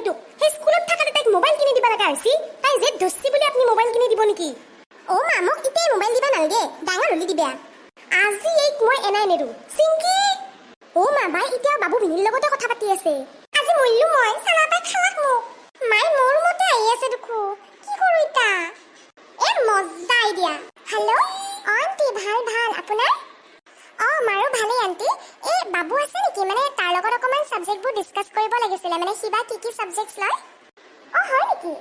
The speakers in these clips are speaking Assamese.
বান্ধৱীটোক সেই স্কুলত থাকাতে তাইক মোবাইল কিনি দিব লগা হৈছি তাই যে দস্তি বুলি আপুনি মোবাইল কিনি দিব নেকি অ মা মোক ইতে মোবাইল দিবা নালগে ডাঙৰ হলি দিবা আজি এইক মই এনাই নেৰু চিংকি অ মা বাই এতিয়া বাবু ভিনিৰ লগতে কথা পাতি আছে আজি মইল্লু মই চানা পাই খালাক মোক মাই মোৰ মতে আহি আছে দেখো কি কৰো ইতা এ মজা আইডিয়া হেল্ল' আন্টি ভাল ভাল আপোনাৰ অ মাৰো ভালে আন্টি এ বাবু আছে নেকি মানে তাৰ লগত অকমান সাবজেক্টবোৰ ডিসকাস কৰিব লাগিছিল মানে সিবা কি সাবজেক্টছ লয় অ হয় নেকি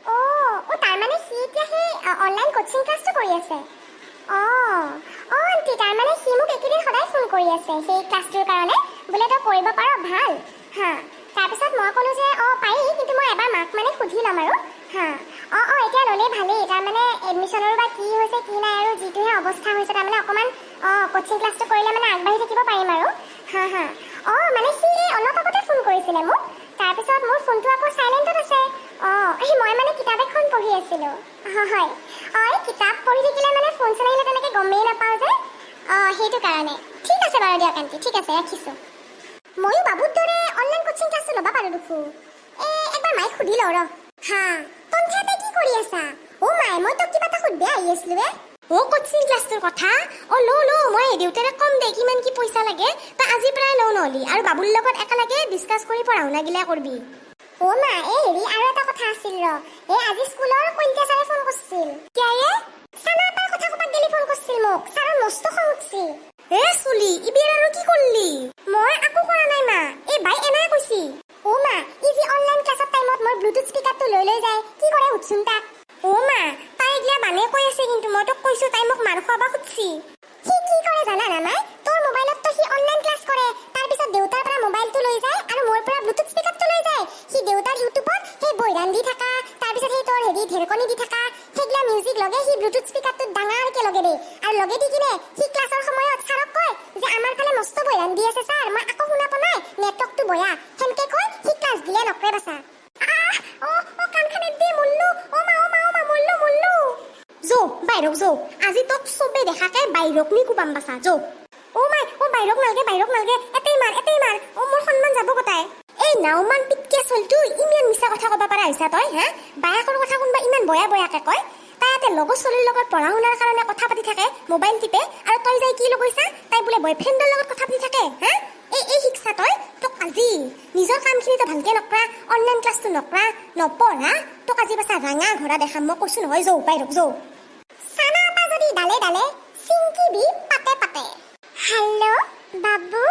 অ তাৰ মানে সি এতিয়া হে অনলাইন কোচিং ক্লাছটো কৰি আছে অ আন্টি তাৰ মানে সি মোক একেদিন সদায় ফোন কৰি আছে সেই ক্লাছটোৰ কাৰণে বোলে তই কৰিব পাৰ ভাল হা তাৰপিছত মই ক'লো যে পাৰি কিন্তু মই এবাৰ মাক মানে সুধি ল'ম আৰু হা এতিয়া ল'লে ভালেই তাৰ মানে এডমিশ্যনৰ বা কি হৈছে কি নাই আৰু যিটোহে অৱস্থা হৈছে তাৰ মানে অকমান কোচিং ক্লাছটো কৰিলে মানে আগবাঢ়ি থাকিব পাৰিম আৰু হা মানে সি অলপ আগতে ফোন কৰিছিলে মোক তাৰপিছত মোৰ ফোনটো আকৌ চাইলেণ্টত আছে মই মানে কিতাপ এখন পঢ়ি আছিলোঁ হয় এই কিতাপ পঢ়ি থাকিলে মানে ফোন চলাইলে তেনেকৈ গমেই নাপাওঁ যে সেইটো কাৰণে ঠিক আছে বাৰু দিয়ক আন্টি ঠিক আছে ৰাখিছোঁ ময়ো বাবুৰ দৰে অনলাইন কোচিং ক্লাছটো ল'ব পাৰোঁ দেখো একবাৰ মাইক সুধি লওঁ ৰ হা তন্থিয়াতে কি কৰি আছা মাই মই তোক কিবা এটা সুধবে আহি আছিলোঁ কোচিং ক্লাছটোৰ কথা ল মই দেউতাৰে কম দে কিমান কি পইচা লাগে তই আজি প্ৰায় লওঁ নহ'লি আৰু বাবুৰ লগত একেলগে ডিছকাছ কৰি পঢ়া শুনা গিলা কৰবি মা হেৰি আৰু এটা কথা আছিল ৰ আজি স্কুলৰ কইন্তা ছাৰে ফোন কৰিছিল কিয়ে চানা পাই কথা কবাত গেলি ফোন কৰিছিল মোক ছাৰৰ মস্ত খং উঠছি চুলি ইবিৰ আৰু কি কৰলি মই আকো কৰা নাই মা বাই এনাই কৈছি মা ইজি অনলাইন ক্লাছৰ টাইমত মই ব্লুটুথ স্পিকাৰটো লৈ যায় কি কৰে উঠছুন তাক মা তাই এগিলা বানে কৈ আছে কিন্তু মই তোক কৈছো তাই মোক মাৰ খুৱাব খুজছি সি কি কৰে জানা না মাই তোৰ মোবাইলত তো সি অনলাইন ক্লাছ কৰে তাৰ পিছত দেউতাৰ পৰা মোবাইলটো লৈ যায় আৰু মোৰ পৰা ব্লুটুথ স্পিকাৰটো লৈ যায় সি দেউতাৰ ইউটিউবত সেই বৈৰাণ দি থাকা তাৰ পিছত সেই তোৰ হেৰি ঢেৰকনি দি থাকা সেইগিলা মিউজিক লগে সি ব্লুটুথ স্পিকাৰটো ডাঙৰকে লগে দেই আৰু লগে দি কিনে সি ক্লাছৰ সময়ত ছাৰক কয় যে আমাৰ ফালে মস্ত বৈৰাণ দি আছে ছাৰ মই আকৌ শুনা পোৱা নাই নেটৱৰ্কটো বয়া সেনকে কয় সি ক্লাছ দিলে নকৰে বাছা কাণখানে দে মুল্লু মুল্লু যো বাইৰক যো আজি তোক চবে দেখাকে বাইৰক নি কুবাম বাছা যো মাই বাইৰক নালগে এতেই মাৰ মোৰ সন্মান যাব গতাই এই নাওমান পিটকে চলটো ইমান মিছা কথা কব পাৰা হৈছা তই হা বায়াকৰ কথা কোনবা ইমান বয়াকে কয় তাইতে লগৰ চলিৰ লগত পঢ়া শুনাৰ কাৰণে কথা পাতি থাকে মোবাইল টিপে আৰু তই যাই কি লগৈছা তাই বোলে বয়ফ্ৰেণ্ডৰ লগত কথা পাতি থাকে হা এই শিক্ষা তই তোক আজি নিজৰ কামখিনি তই ভালকে নকৰা অনলাইন ক্লাছটো নকৰা নপঢ়া তোক আজি বাছা ৰাঙা ঘোৰা দেখাম মই কৈছো নহয় যৌ বাইৰক যৌ চানা আপা যদি ডালে চিংকি বি পাতে হেল্ল' বাবু